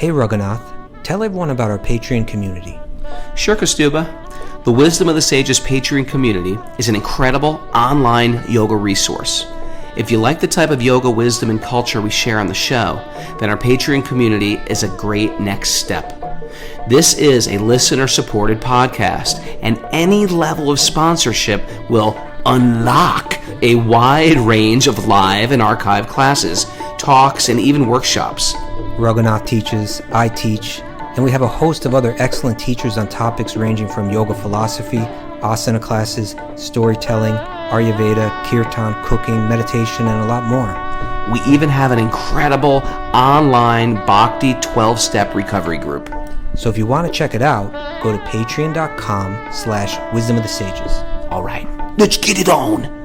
Hey Raghunath, tell everyone about our Patreon community. Sure, Kaustubha. The Wisdom of the Sages Patreon community is an incredible online yoga resource. If you like the type of yoga wisdom and culture we share on the show, then our Patreon community is a great next step. This is a listener-supported podcast, and any level of sponsorship will unlock a wide range of live and archived classes, talks, and even workshops. Raghunath teaches, I teach, and we have a host of other excellent teachers on topics ranging from yoga philosophy, asana classes, storytelling, Ayurveda, kirtan, cooking, meditation, and a lot more. We even have an incredible online Bhakti 12-step recovery group. So if you want to check it out, go to patreon.com/wisdom of the sages. All right, let's get it on.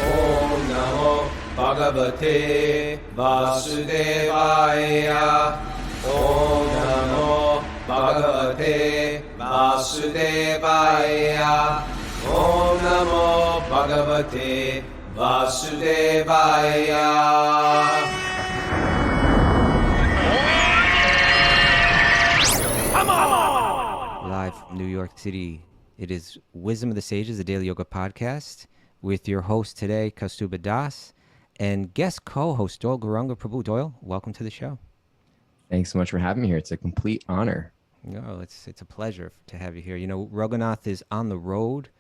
Om Namo Bhagavate Vasudevaya. Om Namo Bhagavate Vasudevaya. Om Namo Bhagavate Vasudevaya. Live from New York City, it is Wisdom of the Sages, a daily yoga podcast, with your host today, Kaustubha Das, and guest co-host Doyle Garanga Prabhu. Doyle, welcome to the show. Thanks so much for having me here. It's a complete honor. No, it's a pleasure to have you here. You know, Raghunath is on the road.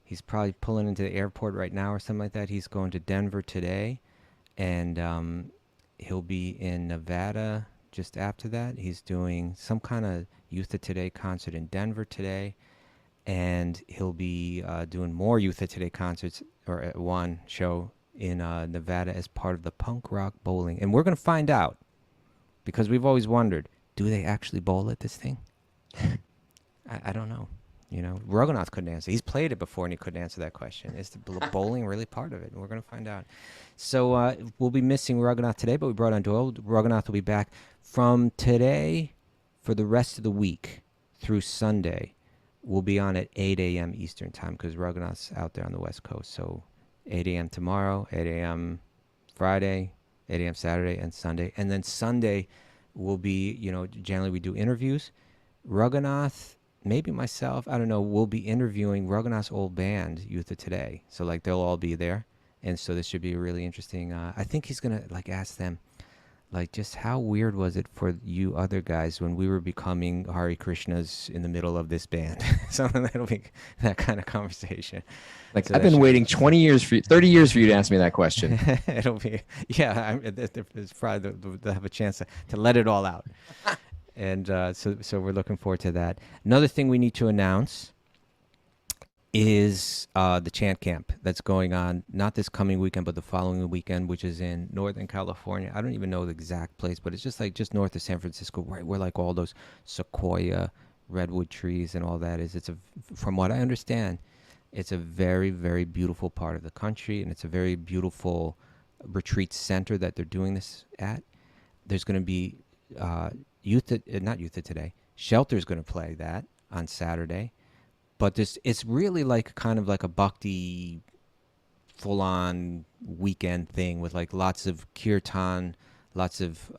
He's probably pulling into the airport right now or something like that. He's going to Denver today, and he'll be in Nevada just after that. He's doing some kind of Youth of Today concert in Denver today, and he'll be doing more Youth of Today concerts, or at one show in Nevada as part of the punk rock bowling. And we're going to find out, because we've always wondered, do they actually bowl at this thing? I don't know. You know, Raghunath couldn't answer. He's played it before and he couldn't answer that question. Is the bowling really part of it? And we're going to find out. So we'll be missing Raghunath today, but we brought on Doyle. Raghunath will be back from today for the rest of the week through Sunday. We'll be on at 8 a.m. Eastern time because Raghunath's out there on the West Coast. So 8 a.m. tomorrow, 8 a.m. Friday, 8 a.m. Saturday, and Sunday. And then Sunday will be, you know, generally we do interviews. Raghunath, maybe myself, I don't know, we'll be interviewing Raghunath's old band, Youth of Today. So, like, they'll all be there. And so this should be really interesting. I think he's going to, like, ask them, like, just how weird was it for you other guys when we were becoming Hare Krishnas in the middle of this band? Something that'll be that kind of conversation. Like, So I've been waiting 20 years for you, 30 years for you to ask me that question. It'll be, yeah, it's probably they'll have a chance to let it all out. And so we're looking forward to that. Another thing we need to announce is the chant camp that's going on, not this coming weekend, but the following weekend, which is in Northern California. I don't even know the exact place, but it's just north of San Francisco, right where like all those sequoia redwood trees and all that is. From what I understand, it's a very, very beautiful part of the country, and it's a very beautiful retreat center that they're doing this at. There's going to be not Youth of Today. Shelter's going to play that on Saturday. But it's really like kind of like a Bhakti full-on weekend thing with like lots of kirtan, lots of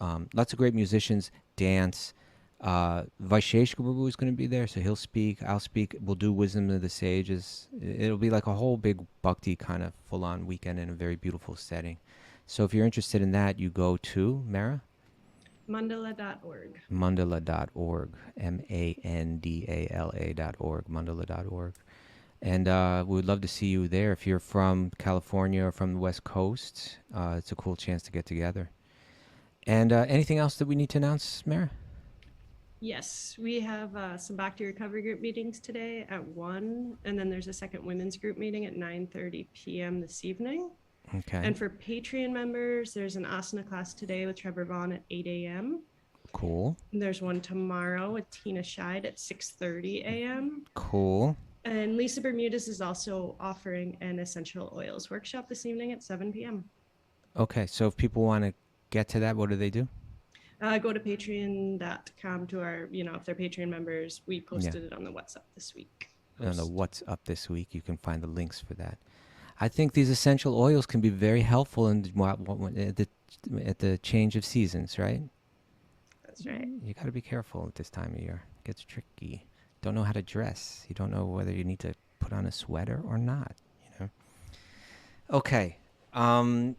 great musicians, dance. Vaishesh Guru is going to be there, so he'll speak. I'll speak. We'll do Wisdom of the Sages. It'll be like a whole big Bhakti kind of full-on weekend in a very beautiful setting. So if you're interested in that, you go to Mara? Mandala.org. Mandala.org. Mandala.org. Mandala.org. And we would love to see you there. If you're from California or from the West Coast, it's a cool chance to get together. And anything else that we need to announce, Mara? Yes, we have some Bhakti Recovery Group meetings today at 1, and then there's a second women's group meeting at 9:30 p.m. this evening. Okay. And for Patreon members, there's an asana class today with Trevor Vaughn at 8 a.m. Cool. And there's one tomorrow with Tina Scheid at 6:30 a.m. Cool. And Lisa Bermudez is also offering an essential oils workshop this evening at 7 p.m. Okay, so if people want to get to that, what do they do? Go to patreon.com to our, if they're Patreon members, we posted it on the What's Up This Week. On the What's Up This Week, you can find the links for that. I think these essential oils can be very helpful, and at the change of seasons, right? That's right. You got to be careful at this time of year. It gets tricky. Don't know how to dress. You don't know whether you need to put on a sweater or not, you know? Okay.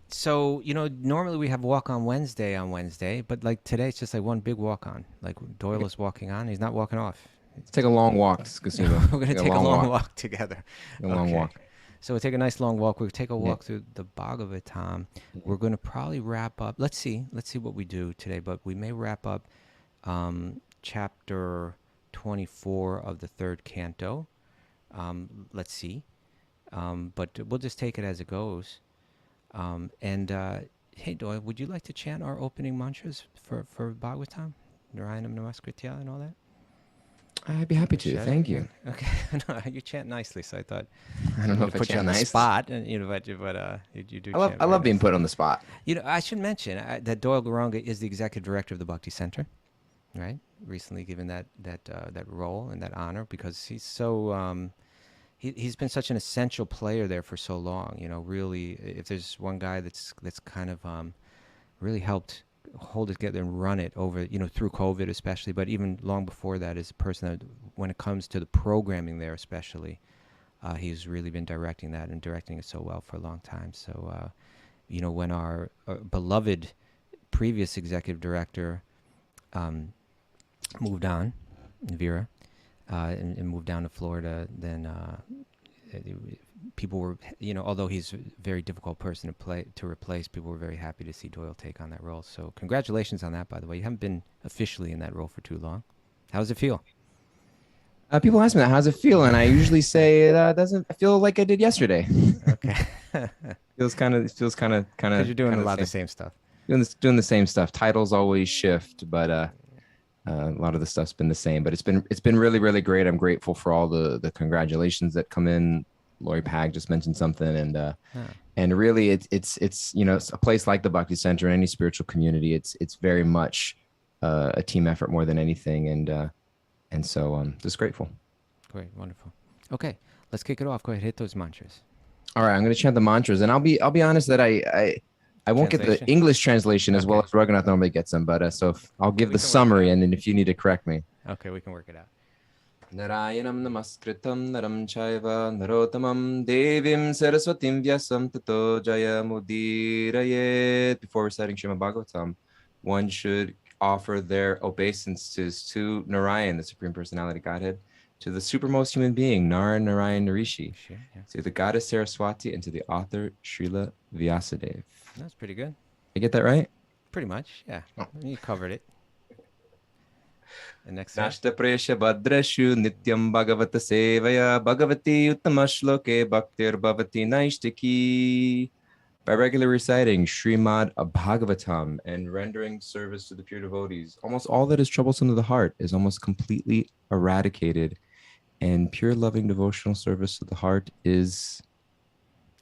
So, normally we have walk on Wednesday, but like today it's just like one big walk on. Like Doyle is walking on. He's not walking off. Let's take a long walk, Kaustubha. We're going to take a long walk together. A long Okay. walk. So we'll take a nice long walk. We'll take a Yeah. walk through the Bhagavatam. We're going to probably wrap up. Let's see what we do today, but we may wrap up chapter 24 of the third canto. Let's see. But we'll just take it as it goes. Hey, Doyle, would you like to chant our opening mantras for Bhagavatam? Narayanam Namaskritya and all that? I'd be happy to. Should I? Thank you. Okay. No, you chant nicely, so I thought I don't know if I put you on chant the nice. spot, and but you do. I love chant I very love being nice. put on the spot. I should mention that Doyle Garanga is the executive director of the Bhakti Center, right? Recently given that role and that honor because he's so he's been such an essential player there for so long. Really, if there's one guy that's kind of really helped hold it together and run it over, through COVID especially, but even long before that, is a person that, when it comes to the programming there especially, he's really been directing that and directing it so well for a long time. So, when our beloved previous executive director moved on, Vera, and moved down to Florida, then people were, although he's a very difficult person to replace, people were very happy to see Doyle take on that role. So congratulations on that, by the way. You haven't been officially in that role for too long. How does it feel? People ask me that. How's it feel? And I usually say it doesn't feel like I did yesterday. Okay. Feels kind of. Because you're doing a lot of the same stuff. Doing the same stuff. Titles always shift, but a lot of the stuff's been the same. But it's been really, really great. I'm grateful for all the congratulations that come in. Lori Pag just mentioned something, and really it's a place like the Bhakti Center and any spiritual community. It's very much a team effort more than anything, and so I'm just grateful. Great, wonderful. Okay, let's kick it off. Go ahead, hit those mantras. All right, I'm going to chant the mantras, and I'll be honest that I won't get the Translation? English translation as well Okay. as Raghunath normally gets them, but I'll give we the can work it summary, out. and then if you need to correct me. Okay, we can work it out. Narayanam namaskritam naram chaiva narotamam devim saraswatim vyasam tato jaya mudirayet. Before reciting Srimad Bhagavatam, one should offer their obeisances to Narayan, the Supreme Personality Godhead, to the supermost human being, Narayan Rishi, Sure, yeah. to the goddess Saraswati, and to the author Srila Vyasadeva. That's pretty good. I get that right? Pretty much, yeah. Oh. You covered it. And next verse. Nashta presha bhadreshu nityam bhagavata sevaya bhagavati uttamashloke bhaktir bhavati naishtiki. By regularly reciting Srimad Bhagavatam and rendering service to the pure devotees, almost all that is troublesome to the heart is almost completely eradicated, and pure loving devotional service to the heart is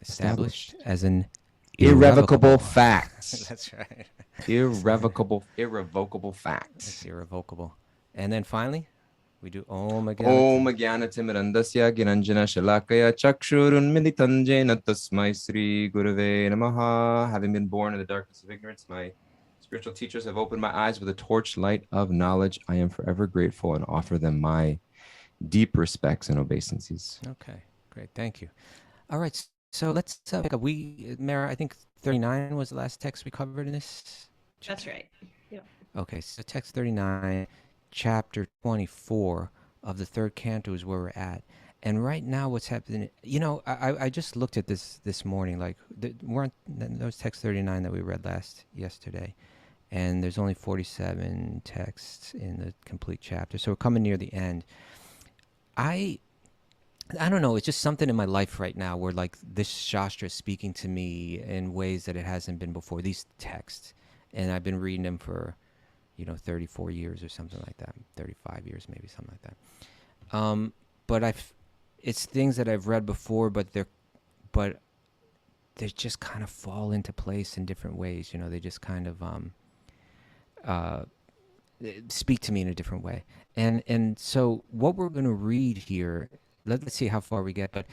Established as an irrevocable fact. That's right. Irrevocable fact. It's irrevocable. And then finally, we do Om again. Om Jnanatimidandasya Ginanjana Shalakaya Chakshurun Militanjena Tasmai Sri Gurave Namaha. Having been born in the darkness of ignorance, my spiritual teachers have opened my eyes with a torch light of knowledge. I am forever grateful and offer them my deep respects and obeisances. Okay, great. Thank you. All right, so let's pick up. Mara, I think 39 was the last text we covered in this. That's right. Yep. Okay, so text 39, chapter 24 of the third canto is where we're at. And right now what's happening, I just looked at this morning, like weren't those text 39 that we read yesterday, and there's only 47 texts in the complete chapter. So we're coming near the end. I don't know, it's just something in my life right now where like this Shastra is speaking to me in ways that it hasn't been before, these texts. And I've been reading them for 34 years or something like that, 35 years, maybe something like that. But it's things that I've read before, but they just kind of fall into place in different ways. They just kind of speak to me in a different way. And so what we're going to read here, let's see how far we get. But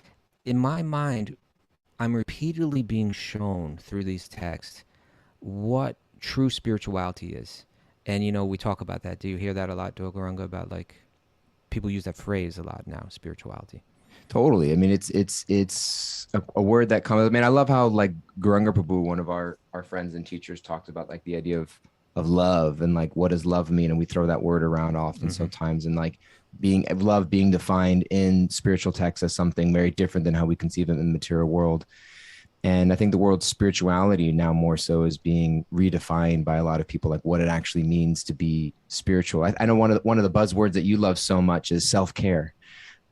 in my mind, I'm repeatedly being shown through these texts what true spirituality is. And, we talk about that. Do you hear that a lot, Doyle Garanga, about like people use that phrase a lot now, spirituality? Totally. I mean, it's a word that comes. I mean, I love how like Garanga Prabhu, one of our friends and teachers, talked about like the idea of love and like what does love mean, and we throw that word around often sometimes, and like love being defined in spiritual texts as something very different than how we conceive it in the material world. And I think the word's spirituality now more so is being redefined by a lot of people, like what it actually means to be spiritual. I know one of the buzzwords that you love so much is self-care.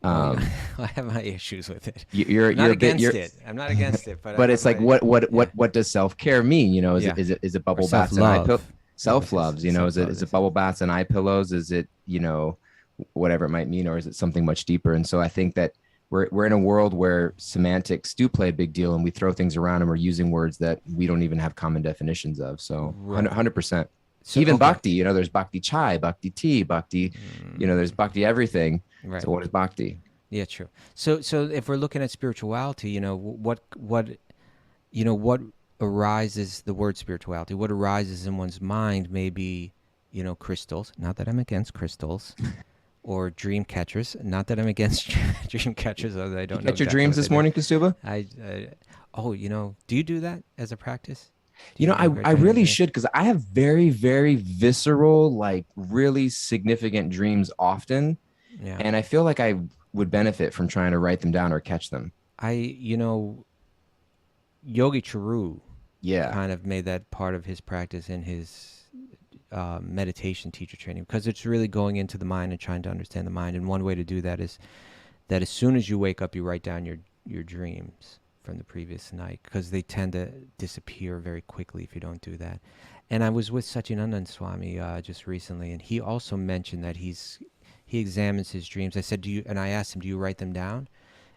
Oh, yeah. I have my issues with it. You're I'm not a bit, against it. I'm not against it, but I but have it's like my, what does self-care mean? Is Yeah. it bubble Or baths and eye pillows? self-love. Self-loves, is Self-love it bubble baths and eye pillows? Is it, whatever it might mean, or is it something much deeper? And so I think that we're in a world where semantics do play a big deal, and we throw things around and we're using words that we don't even have common definitions of. So Right. 100%. So, Even okay. bhakti, there's bhakti chai, bhakti tea, bhakti, there's bhakti everything. Right. So what is bhakti? Yeah, true. So if we're looking at spirituality, what arises, the word spirituality, what arises in one's mind may be, crystals. Not that I'm against crystals. Or dream catchers. Not that I'm against dream catchers, although I don't know. Catch your exactly dreams what this they do. morning, Kaustubha? Do you do that as a practice? I really should, because I have very, very visceral, like really significant dreams often. Yeah. And I feel like I would benefit from trying to write them down or catch them. Yogi Charu Yeah. kind of made that part of his practice in his meditation teacher training, because it's really going into the mind and trying to understand the mind. And one way to do that is that as soon as you wake up, you write down your dreams from the previous night, because they tend to disappear very quickly if you don't do that. And I was with Satyanandan Swami just recently, and he also mentioned that he examines his dreams. I said, and I asked him, do you write them down?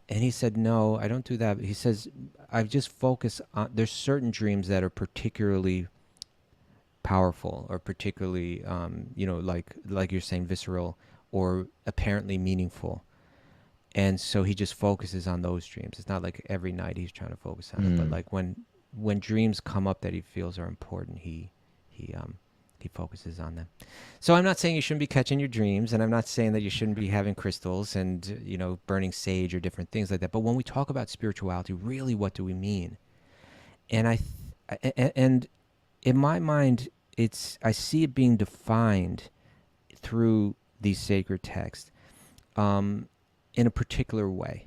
And he said, no, I don't do that. He says, I just focus on, there's certain dreams that are particularly powerful, or particularly, like you're saying, visceral or apparently meaningful. And so he just focuses on those dreams. It's not like every night he's trying to focus on it, but like when dreams come up that he feels are important, he focuses on them. So I'm not saying you shouldn't be catching your dreams, and I'm not saying that you shouldn't be having crystals and, burning sage or different things like that. But when we talk about spirituality, really, what do we mean? And and in my mind, I see it being defined through these sacred texts in a particular way.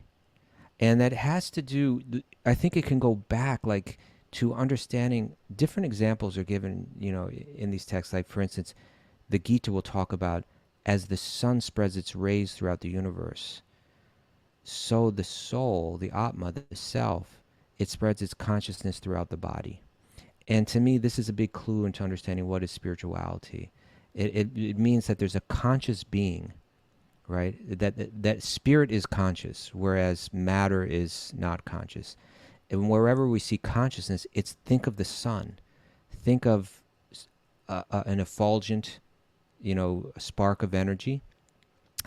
And that has to do, I think it can go back like to understanding. Different examples are given, in these texts. Like, for instance, the Gita will talk about, as the sun spreads its rays throughout the universe, so the soul, the Atma, the self, it spreads its consciousness throughout the body. And to me, this is a big clue into understanding what is spirituality. It means that there's a conscious being, right? That spirit is conscious, whereas matter is not conscious. And wherever we see consciousness, think of the sun. Think of an effulgent, a spark of energy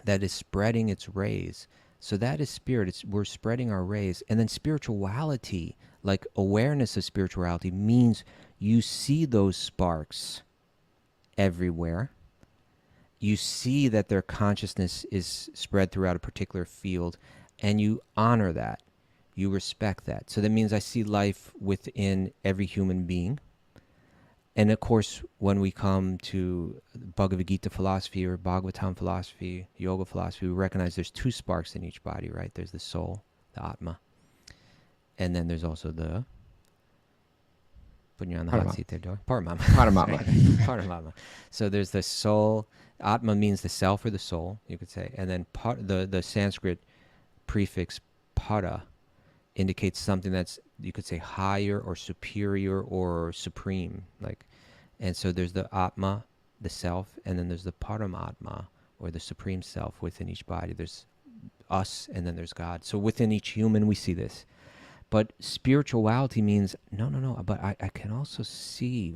that is spreading its rays. So that is spirit. We're spreading our rays. And then spirituality, like awareness of spirituality, means you see those sparks everywhere. You see that their consciousness is spread throughout a particular field, and you honor that. You respect that. So that means I see life within every human being. And of course, when we come to Bhagavad Gita philosophy or Bhagavatam philosophy, yoga philosophy, we recognize there's two sparks in each body, right? There's the soul, the Atma. And then there's also the, putting you on the hot seat there, Doyle. Paramatma. Paramatma. So there's the soul. Atma means the self or the soul, you could say. And then the Sanskrit prefix para indicates something that's, you could say, higher or superior or supreme. And so there's the Atma, the self, and then there's the Paramatma, or the supreme self within each body. There's us, and then there's God. So within each human, we see this. But spirituality means, no, but I can also see,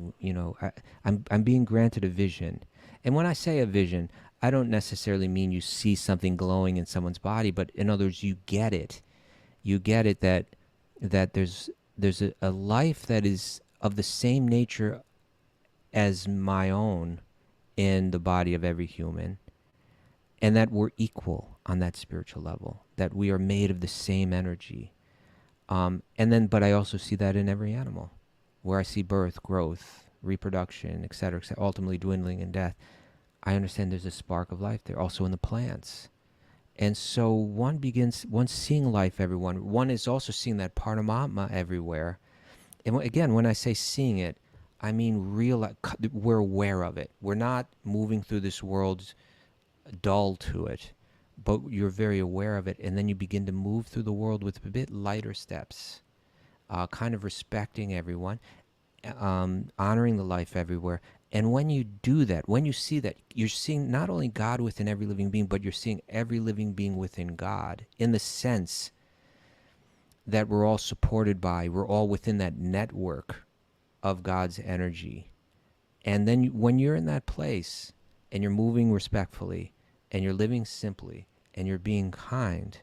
I'm being granted a vision. And when I say a vision, I don't necessarily mean you see something glowing in someone's body, but in other words, you get it. You get it that there's a life that is of the same nature as my own in the body of every human, and that we're equal on that spiritual level, that we are made of the same energy. But I also see that in every animal, where I see birth, growth, reproduction, et cetera, ultimately dwindling in death. I understand there's a spark of life there, also in the plants. And so one seeing life everywhere. One is also seeing that Paramatma everywhere. And again, when I say seeing it, I mean we're aware of it. We're not moving through this world dull to it, but you're very aware of it. And then you begin to move through the world with a bit lighter steps, kind of respecting everyone, honoring the life everywhere. And when you do that, when you see that, you're seeing not only God within every living being, but you're seeing every living being within God, in the sense that we're all supported by, we're all within that network of God's energy. And then when you're in that place and you're moving respectfully and you're living simply and you're being kind,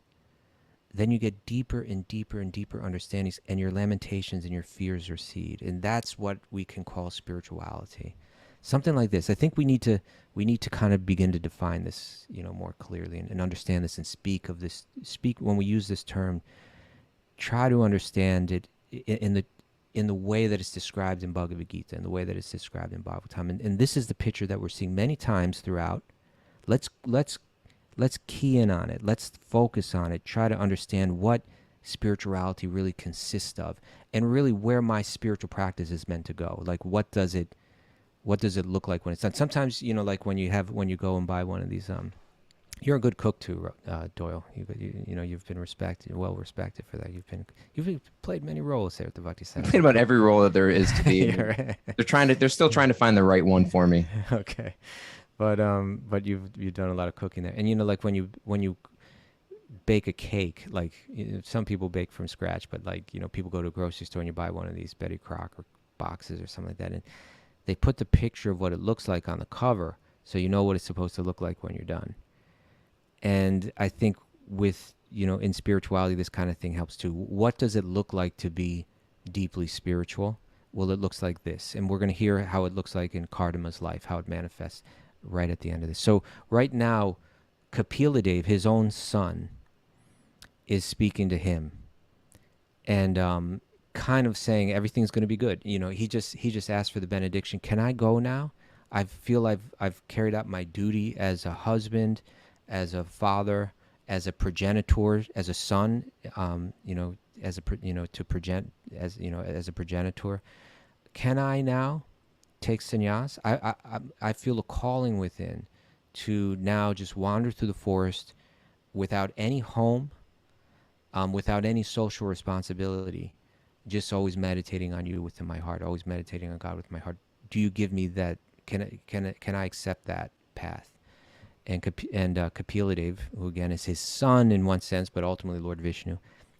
then you get deeper and deeper and deeper understandings, and your lamentations and your fears recede. And that's what we can call spirituality. Something like this. I think we need to kind of begin to define this, more clearly, and understand this, and speak when we use this term. Try to understand it in the way that it's described in Bhagavad Gita, in the way that it's described in Bhagavatam. And this is the picture that we're seeing many times throughout. Let's key in on it. Let's focus on it. Try to understand what spirituality really consists of, and really where my spiritual practice is meant to go. Like, what does it look like when it's done? Sometimes, like when you go and buy one of these, you're a good cook too, Doyle. You've been well respected for that. You've played many roles there at the Bhakti Center. I played about every role that there is to be. Right. They're still trying to find the right one for me. Okay. But you've done a lot of cooking there, and like when you bake a cake, like some people bake from scratch, but like people go to a grocery store and you buy one of these Betty Crocker boxes or something like that, and they put the picture of what it looks like on the cover, so you know what it's supposed to look like when you're done. And I think with in spirituality, this kind of thing helps too. What does it look like to be deeply spiritual? Well, it looks like this, and we're going to hear how it looks like in Kardima's life, how it manifests right at the end of this. So right now, Kapila, his own son, is speaking to him, and kind of saying everything's going to be good. He just asked for the benediction. Can I go now? I feel I've carried out my duty as a husband, as a father, as a progenitor, as a son. As a progenitor. Can I now take sannyas? I feel a calling within to now just wander through the forest without any home, without any social responsibility, just always meditating on you within my heart, always meditating on God with my heart. Do you give me that? Can I accept that path? And Kapila, who again is his son in one sense, but ultimately Lord Vishnu,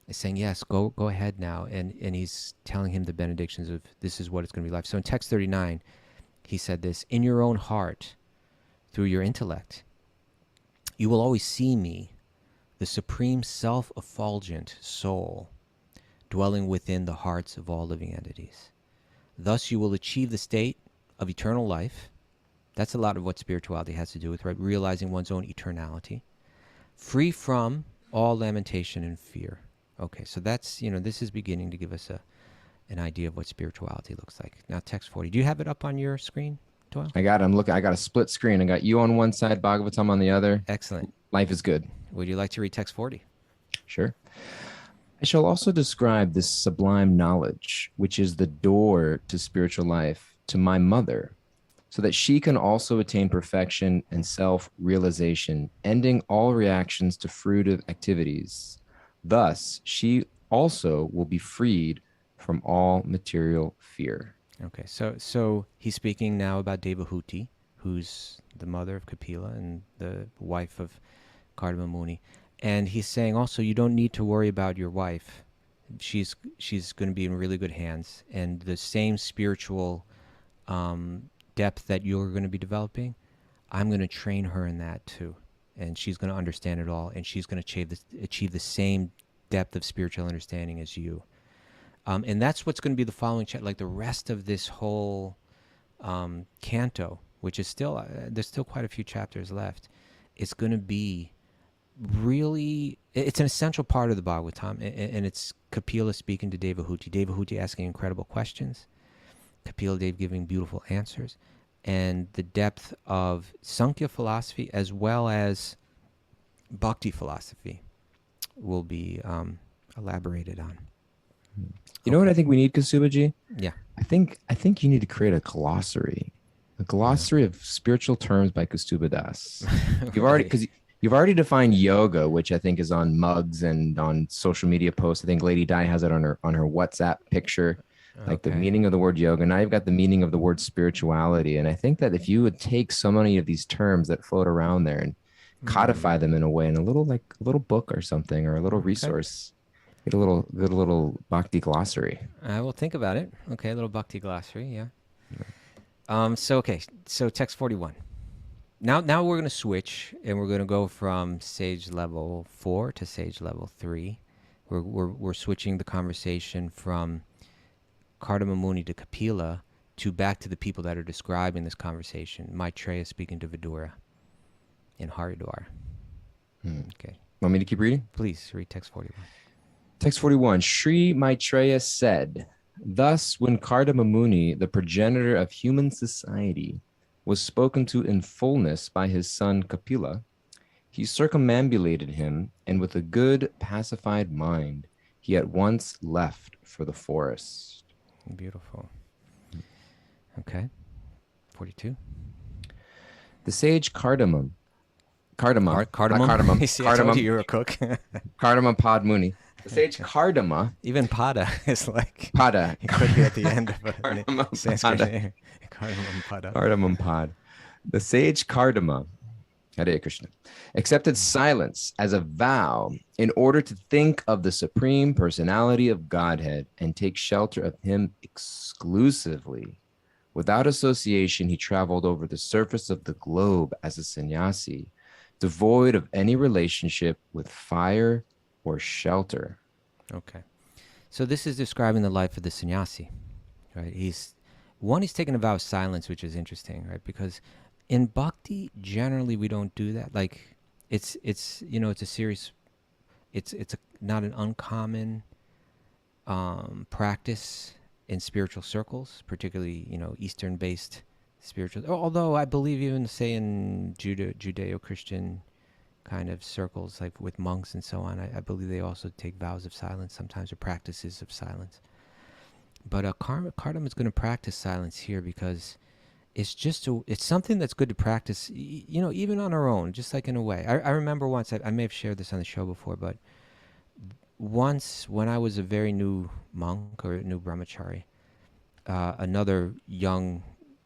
is saying, yes, go ahead now. And he's telling him the benedictions of this is what it's going to be like. So in text 39, he said this: in your own heart, through your intellect, you will always see me, the supreme self-effulgent soul, dwelling within the hearts of all living entities. Thus you will achieve the state of eternal life. That's a lot of what spirituality has to do with, right? Realizing one's own eternality, free from all lamentation and fear. Okay, so that's, this is beginning to give us an idea of what spirituality looks like. Now, text 40. Do you have it up on your screen, Doyle? I got it. I'm looking. I got a split screen. I got you on one side, Bhagavatam on the other. Excellent. Life is good. Would you like to read text 40? Sure. I shall also describe this sublime knowledge, which is the door to spiritual life, to my mother, so that she can also attain perfection and self-realization, ending all reactions to fruitive activities. Thus, she also will be freed from all material fear. Okay, so he's speaking now about Devahuti, who's the mother of Kapila and the wife of Kardama Muni. And he's saying also, you don't need to worry about your wife. She's going to be in really good hands. And the same spiritual depth that you're going to be developing, I'm going to train her in that too. And she's going to understand it all. And she's going to achieve the same depth of spiritual understanding as you. And that's what's going to be the following, like the rest of this whole canto, which is still, there's still quite a few chapters left, it's going to be really, it's an essential part of the Bhagavatam, and it's Kapila speaking to Devahuti. Devahuti asking incredible questions, Kapila Dev giving beautiful answers, and the depth of Sankhya philosophy as well as Bhakti philosophy will be elaborated on. You know what I think we need, Kasubaji? Yeah. I think you need to create a glossary of spiritual terms by Kaustubha Das. You've already, because you've already defined yoga, which I think is on mugs and on social media posts. I think Lady Di has it on her WhatsApp picture, like the meaning of the word yoga. Now you've got the meaning of the word spirituality, and I think that if you would take so many of these terms that float around there and codify them in a way in a little book or something, or a little resource. Get a little bhakti glossary. I will think about it. Okay, a little bhakti glossary, yeah. So text 41. Now we're going to switch, and we're going to go from sage level 4 to sage level 3. We're switching the conversation from Kardama Muni to Kapila to back to the people that are describing this conversation. Maitreya speaking to Vidura in Haridwar. Okay. Want me to keep reading? Please read text 41. Text 41, Sri Maitreya said, thus when Kardama Muni, the progenitor of human society, was spoken to in fullness by his son Kapila, he circumambulated him, and with a good pacified mind, he at once left for the forest. Beautiful. Okay. 42. The sage Cardamom. Cardamom. I told you you're a cook. Kardama Padmuni. The sage Kardama. Even Pada is like Pada. It could be at the end of a Cardamom Sanskrit Pada. name. Cardamom Pada. Cardamom Pod. The sage Kardama, Hare Krishna, accepted silence as a vow in order to think of the Supreme Personality of Godhead and take shelter of him exclusively. Without association, he traveled over the surface of the globe as a sannyasi, devoid of any relationship with fire or shelter. Okay. So this is describing the life of the sannyasi, right? He's taken a vow of silence, which is interesting, right? Because in bhakti, generally we don't do that. Like it's a serious, not an uncommon practice in spiritual circles, particularly, Eastern-based spiritual. Although I believe even, say, in Judeo-Christian kind of circles, like with monks and so on, I believe they also take vows of silence sometimes, or practices of silence. But Kardama is going to practice silence here because it's something that's good to practice, even on our own, just like in a way. I remember once, I may have shared this on the show before, but once when I was a very new monk or a new brahmachari, another young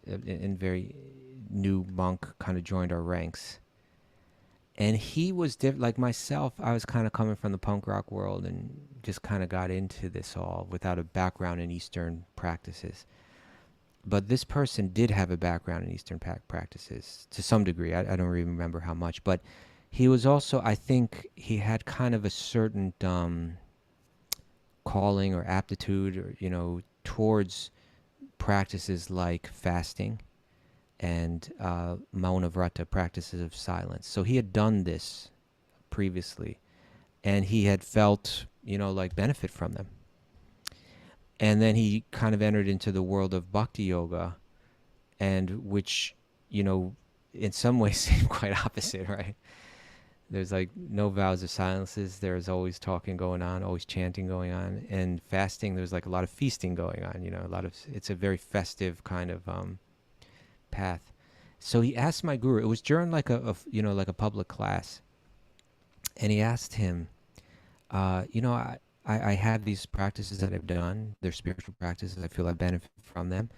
and very new monk kind of joined our ranks. And he was like myself. I was kind of coming from the punk rock world and just kind of got into this all without a background in Eastern practices. But this person did have a background in Eastern practices to some degree. I don't even remember how much. But he was also, I think he had kind of a certain calling or aptitude, or, towards practices like fasting and mauna vrata, practices of silence. So he had done this previously, and he had felt, like benefit from them. And then he kind of entered into the world of Bhakti-yoga, and which, in some ways seemed quite opposite, right? There's like no vows of silences. There's always talking going on, always chanting going on. And fasting, there's like a lot of feasting going on, it's a very festive kind of path. So he asked my guru, it was during like a public class, and he asked him, I have these practices that I've done. They're spiritual practices. I feel I benefit from them.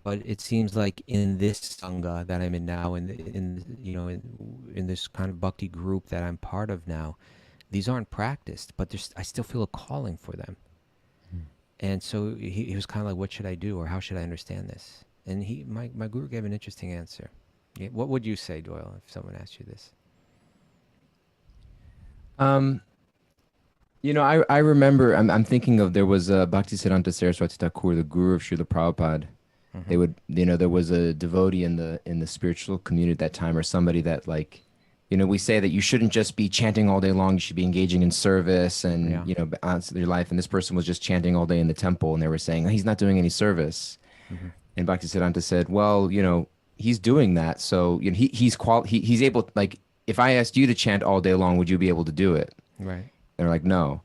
But it seems like in this sangha that I'm in now, in this kind of bhakti group that I'm part of now, these aren't practiced, but I still feel a calling for them. And so he was kind of like, what should I do, or how should I understand this? And my guru gave an interesting answer. Yeah, what would you say, Doyle, if someone asked you this? I remember, I'm thinking of, there was Bhaktisiddhanta Saraswati Thakur, the guru of Srila Prabhupada. They would, there was a devotee in the spiritual community at that time, or somebody that like, we say that you shouldn't just be chanting all day long. You should be engaging in service and, Yeah. balance your life. And this person was just chanting all day in the temple, and they were saying, he's not doing any service. Hmm. And Bhaktisiddhanta said, well, he's doing that. So, he's able, like, if I asked you to chant all day long, would you be able to do it? Right. They're like, no.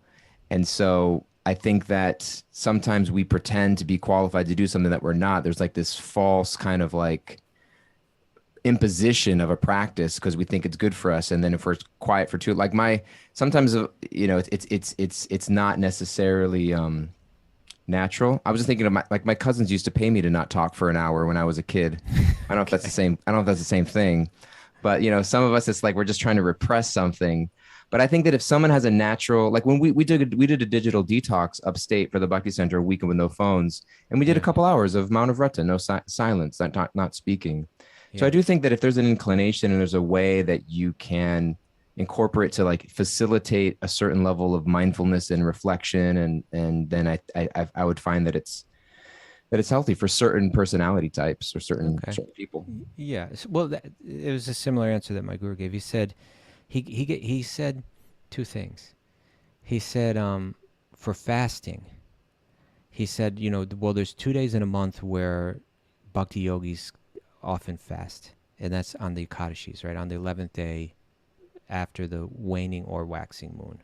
And so I think that sometimes we pretend to be qualified to do something that we're not. There's like this false kind of like imposition of a practice because we think it's good for us. And then if we're quiet for too, like sometimes, it's not necessarily, natural. I was just thinking of my cousins used to pay me to not talk for an hour when I was a kid. I don't know if that's the same. I don't know if that's the same thing, but some of us, it's like we're just trying to repress something. But I think that if someone has a natural, like when we did a digital detox upstate for the Bhakti Center, a weekend with no phones, and we did a Yeah. couple hours of Mount of Vrata, no silence, not speaking. So Yeah. I do think that if there's an inclination and there's a way that you can incorporate to like facilitate a certain level of mindfulness and reflection, and then I would find that it's healthy for certain personality types or certain Okay. people. Yeah. Well, it was a similar answer that my guru gave. He said, he said two things. He said, for fasting, he said, well, there's 2 days in a month where bhakti yogis often fast, and that's on the Ekadashis, right? On the 11th day after the waning or waxing moon.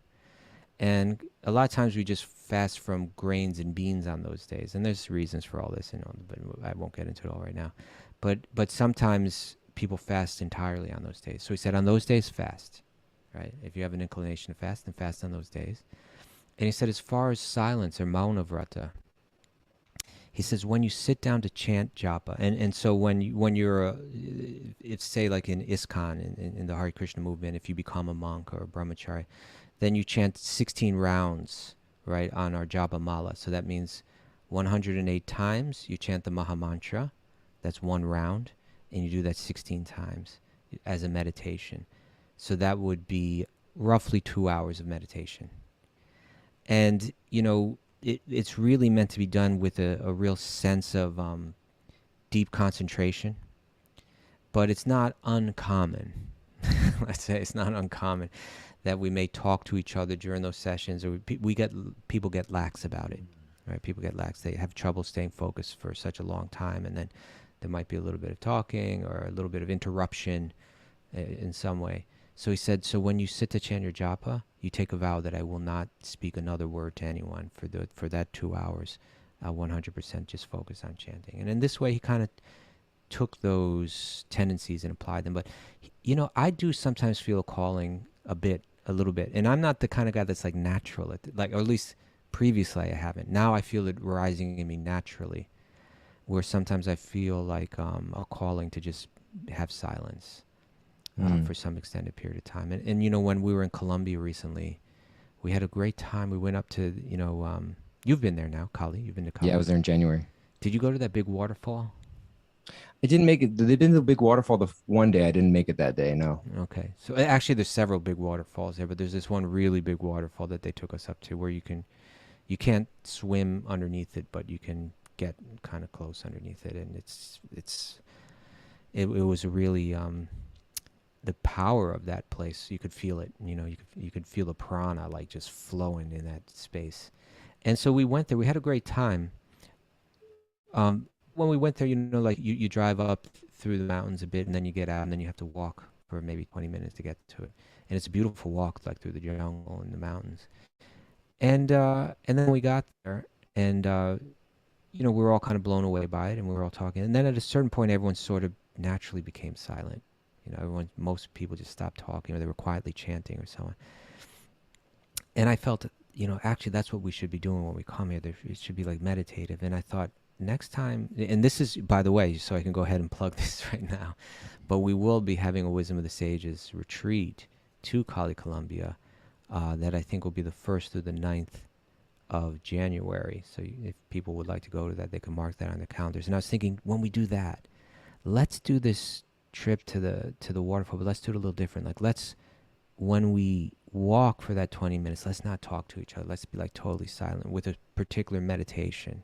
And a lot of times we just fast from grains and beans on those days. And there's reasons for all this, but I won't get into it all right now. But sometimes people fast entirely on those days. So he said, on those days, fast, right? If you have an inclination to fast, then fast on those days. And he said, as far as silence or mauna vrata, he says, when you sit down to chant japa, and so when you're, it's say like in ISKCON, in the Hare Krishna movement, if you become a monk or a brahmachari, then you chant 16 rounds, right, on our japa mala. So that means 108 times you chant the Maha Mantra. That's one round, and you do that 16 times as a meditation. So that would be roughly 2 hours of meditation. And, it's really meant to be done with a real sense of deep concentration. But it's not uncommon. Let's say it's not uncommon that we may talk to each other during those sessions, or people get lax about it, right? People get lax. They have trouble staying focused for such a long time, and then there might be a little bit of talking or a little bit of interruption in some way. So he said, so when you sit to chant your japa, you take a vow that I will not speak another word to anyone for that 2 hours. I'll 100% just focus on chanting. And in this way, he kind of took those tendencies and applied them. But, I do sometimes feel a calling a little bit. And I'm not the kind of guy that's like natural, or at least previously I haven't. Now I feel it rising in me naturally, where sometimes I feel like a calling to just have silence. For some extended period of time. And when we were in Colombia recently, we had a great time. We went up to, you've been there now, Kali. You've been to Colombia. Yeah, I was there in January. Did you go to that big waterfall? I didn't make it. They've been to the big waterfall the one day. I didn't make it that day, no. Okay. So actually there's several big waterfalls there, but there's this one really big waterfall that they took us up to where you can't swim underneath it, but you can get kind of close underneath it. And it was a really, the power of that place, you could feel it. You could feel the prana like just flowing in that space. And so we went there. We had a great time. When we went there, like you drive up through the mountains a bit, and then you get out, and then you have to walk for maybe 20 minutes to get to it. And it's a beautiful walk, like through the jungle and the mountains. And then we got there, and we were all kind of blown away by it, and we were all talking. And then at a certain point, everyone sort of naturally became silent. Most people just stopped talking, or they were quietly chanting or so on. And I felt, actually that's what we should be doing when we come here. It should be like meditative. And I thought next time, and this is, by the way, so I can go ahead and plug this right now, but we will be having a Wisdom of the Sages retreat to Cali, Colombia, that I think will be the 1st through the 9th of January. So if people would like to go to that, they can mark that on their calendars. And I was thinking, when we do that, let's do this trip to the waterfall, but let's do it a little different. Like when we walk for that 20 minutes, let's not talk to each other. Let's be like totally silent with a particular meditation,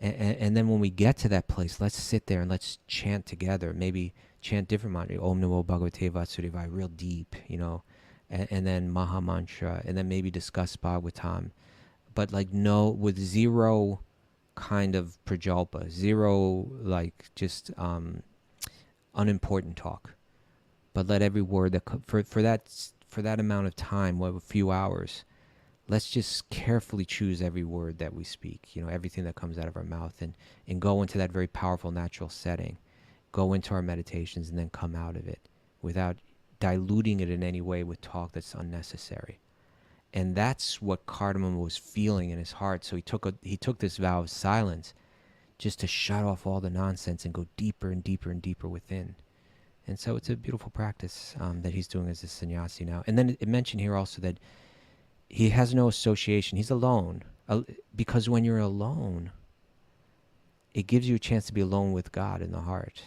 And then when we get to that place, let's sit there and let's chant together. Maybe chant different mantra, Om Namo Bhagavate Vasudevaya, real deep, and then Maha Mantra, and then maybe discuss Bhagavatam. But like no, with zero kind of prajalpa, zero like just unimportant talk. But let every word that for that amount of time, a few hours, let's just carefully choose every word that we speak, everything that comes out of our mouth, and go into that very powerful natural setting, go into our meditations, and then come out of it without diluting it in any way with talk that's unnecessary. And that's what Cardamom was feeling in his heart. So he took this vow of silence just to shut off all the nonsense and go deeper and deeper and deeper within. And so it's a beautiful practice that he's doing as a sannyasi now. And then it mentioned here also that he has no association. He's alone. Because when you're alone, it gives you a chance to be alone with God in the heart.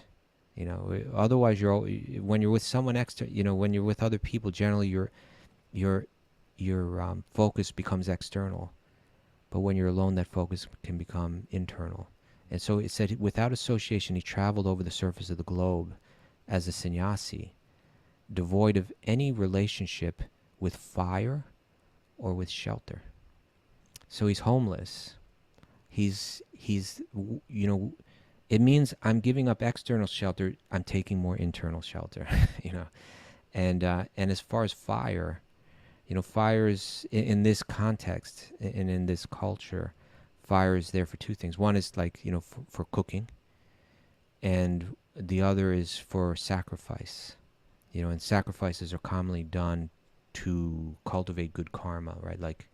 Otherwise when you're with someone extra, when you're with other people, generally your focus becomes external. But when you're alone, that focus can become internal. And so it said without association, he traveled over the surface of the globe as a sannyasi, devoid of any relationship with fire or with shelter. So he's homeless. He's it means I'm giving up external shelter, I'm taking more internal shelter, And as far as fire, fire is, in this context and in this culture, fire is there for two things. One is like, for cooking, and the other is for sacrifice. And sacrifices are commonly done to cultivate good karma, right? Like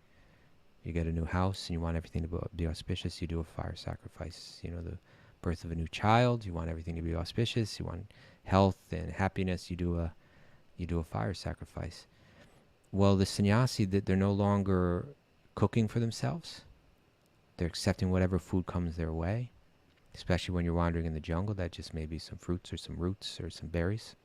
you get a new house and you want everything to be auspicious, you do a fire sacrifice. The birth of a new child, you want everything to be auspicious, you want health and happiness, you do a fire sacrifice. Well, the sannyasi, that they're no longer cooking for themselves. They're accepting whatever food comes their way, especially when you're wandering in the jungle. That just may be some fruits or some roots or some berries.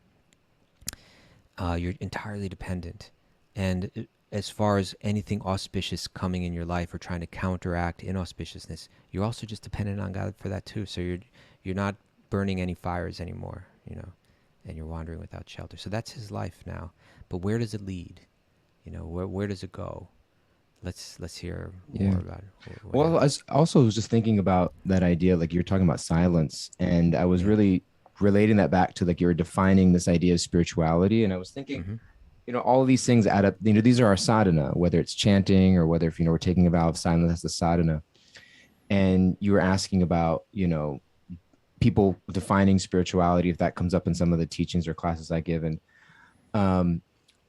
You're entirely dependent. And as far as anything auspicious coming in your life or trying to counteract inauspiciousness, you're also just dependent on God for that too. So you're not burning any fires anymore, and you're wandering without shelter. So that's his life now. But where does it lead? Where does it go? Let's hear more about it. Well, I was just thinking about that idea, like you're talking about silence, and I was really relating that back to like you were defining this idea of spirituality, and I was thinking, all of these things add up. These are our sadhana, whether it's chanting or whether if we're taking a vow of silence, that's the sadhana. And you were asking about people defining spirituality, if that comes up in some of the teachings or classes I give, and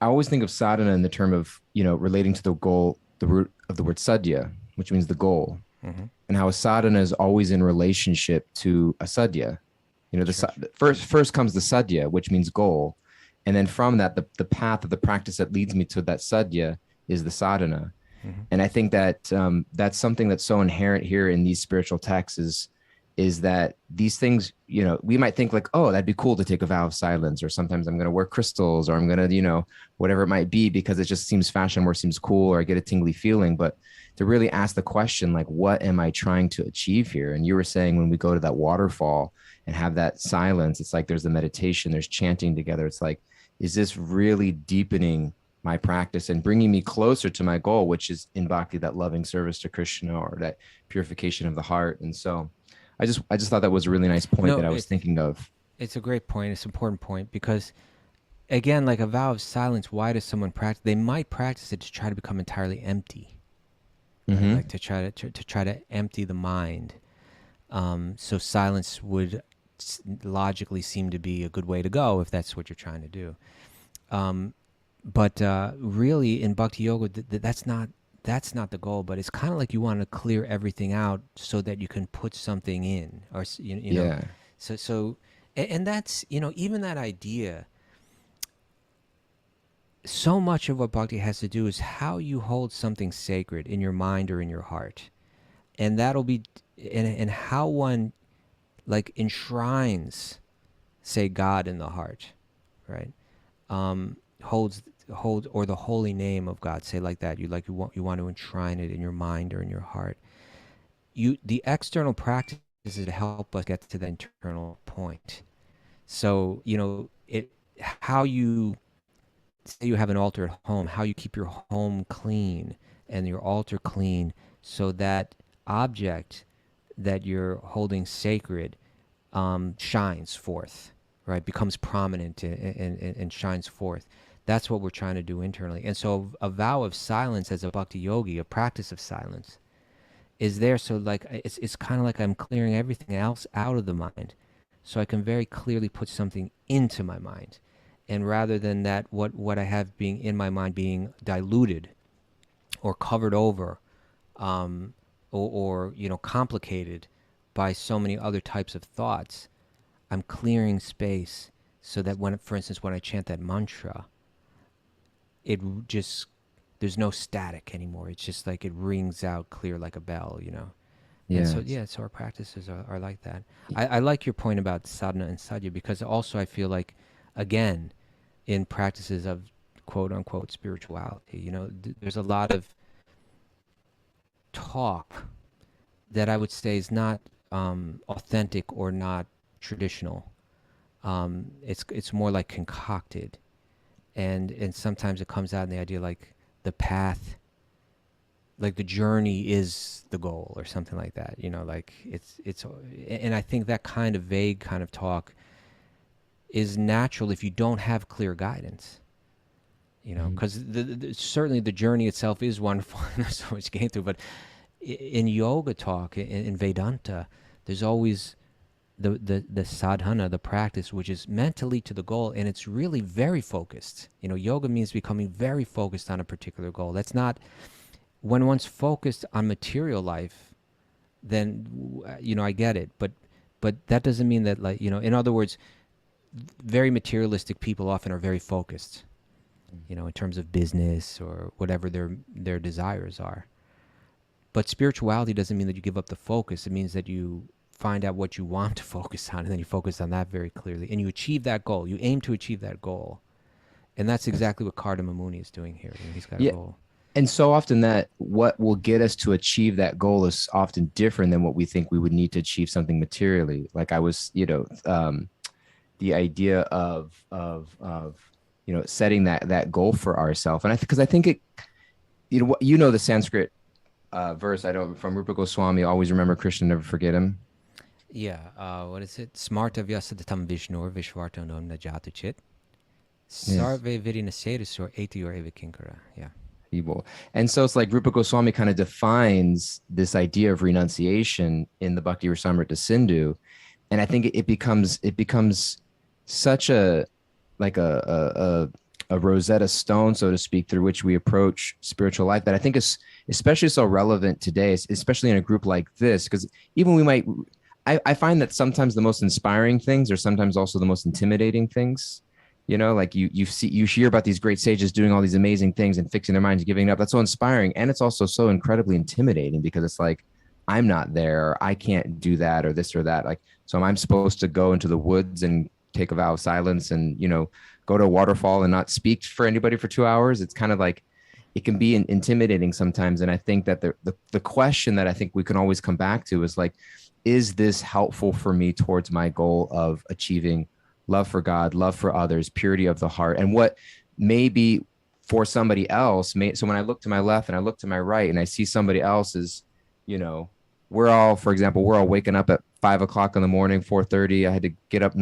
I always think of sadhana in the term of relating to the goal, the root of the word sadhya, which means the goal, and how a sadhana is always in relationship to a sadhya. First comes the sadhya, which means goal, and then from that, the path of the practice that leads me to that sadhya is the sadhana. And I think that that's something that's so inherent here in these spiritual texts is that these things, we might think like, oh, that'd be cool to take a vow of silence, or sometimes I'm going to wear crystals, or I'm going to, whatever it might be, because it just seems fashion or seems cool, or I get a tingly feeling. But to really ask the question, like, what am I trying to achieve here? And you were saying when we go to that waterfall and have that silence, it's like there's the meditation, there's chanting together. It's like, is this really deepening my practice and bringing me closer to my goal, which is in bhakti, that loving service to Krishna, or that purification of the heart? And so I just thought that was a really nice point that I was thinking of. It's a great point. It's an important point because, again, like a vow of silence, why does someone practice? They might practice it to try to become entirely empty, right? Like to try to empty the mind. So silence would logically seem to be a good way to go if that's what you're trying to do. But really, in Bhakti Yoga, that's not the goal. But it's kind of like you want to clear everything out so that you can put something in, or you know. So, and that's even that idea. So much of what Bhakti has to do is how you hold something sacred in your mind or in your heart, and that'll be and how one like enshrines, say, God in the heart, right? Hold or the holy name of God, say like that. You want to enshrine it in your mind or in your heart. the external practice is to help us get to the internal point. So, how you say you have an altar at home, how you keep your home clean and your altar clean, so that object that you're holding sacred shines forth, right? Becomes prominent and shines forth. That's what we're trying to do internally. And so a vow of silence as a Bhakti-yogi, a practice of silence, is there so like it's kind of like I'm clearing everything else out of the mind, so I can very clearly put something into my mind. And rather than that, what I have being in my mind being diluted or covered over, or complicated by so many other types of thoughts, I'm clearing space so that for instance, when I chant that mantra, it just, there's no static anymore. It's just like it rings out clear like a bell. And so, so our practices are like that. I like your point about sadhana and sadhya, because also I feel like, again, in practices of quote unquote spirituality, there's a lot of talk that I would say is not authentic or not traditional. It's more like concocted, and sometimes it comes out in the idea like the path, like the journey is the goal or something like that. Like it's, and I think that kind of vague kind of talk is natural if you don't have clear guidance. Because certainly the journey itself is wonderful and there's so much gain through, but in yoga talk, in Vedanta, there's always the sadhana, the practice, which is meant to lead to the goal, and it's really very focused. Yoga means becoming very focused on a particular goal. That's not, when one's focused on material life, then, I get it, but that doesn't mean that, like, in other words, very materialistic people often are very focused, in terms of business or whatever their desires are. But spirituality doesn't mean that you give up the focus. It means that you find out what you want to focus on, and then you focus on that very clearly, and you achieve that goal. You aim to achieve that goal. And that's exactly what Kardama Muni is doing here. He's got a goal. And so often that what will get us to achieve that goal is often different than what we think we would need to achieve something materially. Like I was, the idea of setting that goal for ourselves. And because I think it, the Sanskrit verse, I don't, from Rupa Goswami, always remember Krishna, never forget him. Yeah. What is it? Smarta vyasadatam vishnur vishvartanam najatu chit. Sarve vidinasedasur etiyor eva kinkara. Yeah. Evil. And so it's like Rupa Goswami kind of defines this idea of renunciation in the Bhakti Rasamrita Sindhu. And I think it becomes such a Rosetta Stone, so to speak, through which we approach spiritual life, that I think is especially so relevant today, especially in a group like this, because even I find that sometimes the most inspiring things are sometimes also the most intimidating things. Like you hear about these great sages doing all these amazing things and fixing their minds, giving up. That's so inspiring. And it's also so incredibly intimidating, because it's like, I'm not there, or I can't do that, or this or that. Like, so I'm supposed to go into the woods and take a vow of silence and, go to a waterfall and not speak for anybody for 2 hours. It's kind of like, it can be intimidating sometimes. And I think that the question that I think we can always come back to is like, is this helpful for me towards my goal of achieving love for God, love for others, purity of the heart? And what maybe for somebody else so when I look to my left and I look to my right and I see somebody else's, we're all waking up at 5 o'clock in the morning, 4:30. I had to get up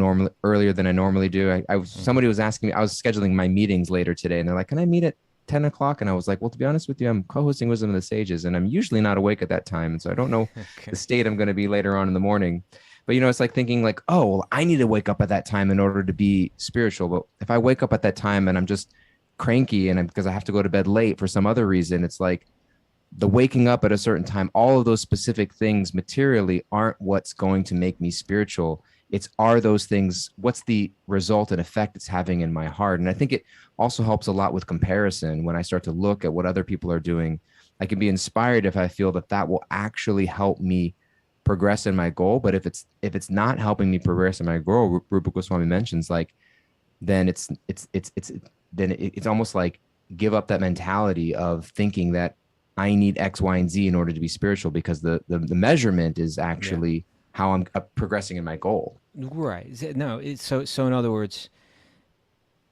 earlier than I normally do. Somebody was asking me, I was scheduling my meetings later today, and they're like, can I meet at 10 o'clock? And I was like, well, to be honest with you, I'm co-hosting Wisdom of the Sages, and I'm usually not awake at that time. And so I don't know the state I'm going to be later on in the morning. But, it's like thinking like, oh, well, I need to wake up at that time in order to be spiritual. But if I wake up at that time and I'm just cranky and because I have to go to bed late for some other reason, it's like the waking up at a certain time, all of those specific things materially aren't what's going to make me spiritual. Are those things, what's the result and effect it's having in my heart? And I think it also helps a lot with comparison. When I start to look at what other people are doing, I can be inspired if I feel that will actually help me progress in my goal. But if it's not helping me progress in my goal, Rupa Goswami mentions, like, then it's almost like give up that mentality of thinking that I need X, Y, and Z in order to be spiritual, because the measurement is actually how I'm progressing in my goal. Right. No, so in other words,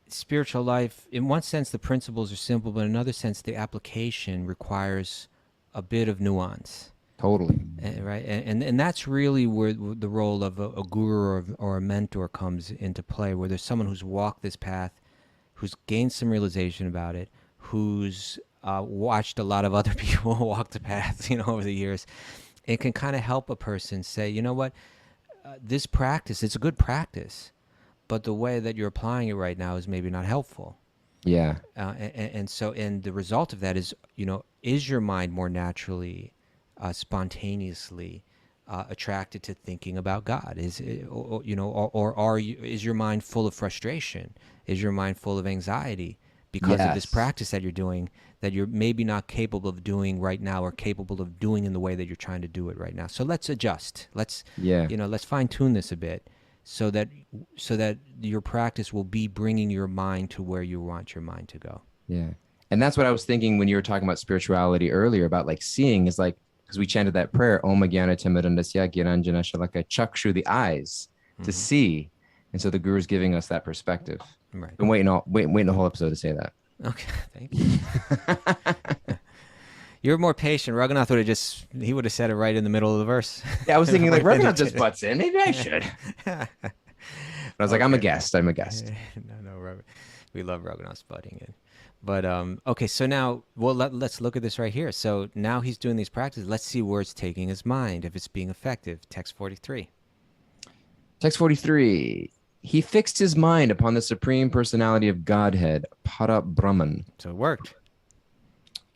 spiritual life, in one sense, the principles are simple, but in another sense, the application requires a bit of nuance. Totally. Right. And that's really where the role of a guru or a mentor comes into play, where there's someone who's walked this path, who's gained some realization about it, who's watched a lot of other people walk the path, over the years. It can kind of help a person say, you know what, this practice, it's a good practice, but the way that you're applying it right now is maybe not helpful. Yeah. And the result of that is, is your mind more naturally, spontaneously attracted to thinking about God? Is it, or are you? Is your mind full of frustration? Is your mind full of anxiety because of this Yes. practice that you're doing that you're maybe not capable of doing right now, or capable of doing in the way that you're trying to do it right now? So let's adjust. Let's fine tune this a bit, so that your practice will be bringing your mind to where you want your mind to go. Yeah. And that's what I was thinking when you were talking about spirituality earlier, about like seeing, is like, because we chanted that prayer, Om Jnana Timirandasya Giranjana Shalaka, chakshu, the eyes, to see. And so the guru is giving us that perspective. Right. Been waiting the whole episode to say that. Okay, thank you. You're more patient. Raghunath would have said it right in the middle of the verse. Yeah, I was thinking like, Raghunath just butts in. Maybe I should. But I was like, I'm a guest. No, we love Raghunath's butting in. But okay, so now, let's look at this right here. So now he's doing these practices. Let's see where it's taking his mind, if it's being effective. Text 43. Text 43. He fixed his mind upon the Supreme Personality of Godhead, Para Brahman. So it worked.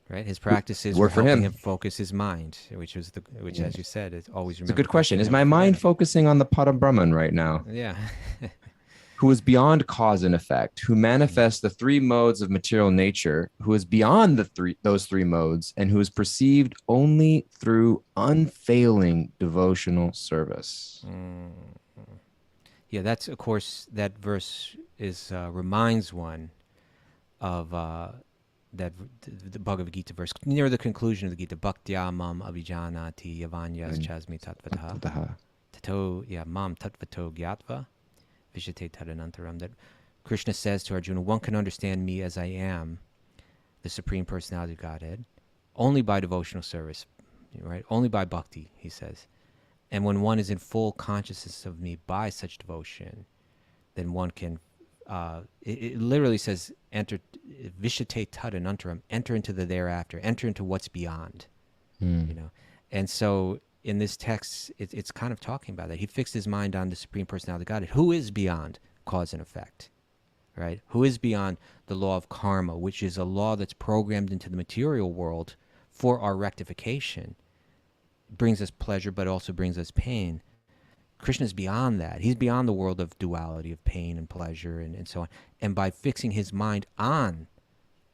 Right? His practices Worked were for helping him. him focus his mind, which, as you said, it's always It's a good question. Is my mind focusing on the Para Brahman right now? Yeah. Who is beyond cause and effect, who manifests the three modes of material nature, who is beyond those three modes, and who is perceived only through unfailing devotional service. Yeah, that's, of course, that verse is reminds one of that the Bhagavad Gita verse near the conclusion of the Gita. Bhaktya mam abhijanati yavanyas chasmi tatvataha tato mam tatvato gyatva vishate tadanantaram. That Krishna says to Arjuna, one can understand me as I am, the Supreme Personality of Godhead, only by devotional service, right? Only by bhakti, he says. And when one is in full consciousness of me by such devotion, then one can, it literally says, enter, vishate tadanantaram, enter into the thereafter, enter into what's beyond, And so in this text, it's kind of talking about that. He fixed his mind on the Supreme Personality of Godhead, who is beyond cause and effect, right? Who is beyond the law of karma, which is a law that's programmed into the material world for our rectification. Brings us pleasure, but also brings us pain. Krishna's beyond that. He's beyond the world of duality, of pain and pleasure, and so on. And by fixing his mind on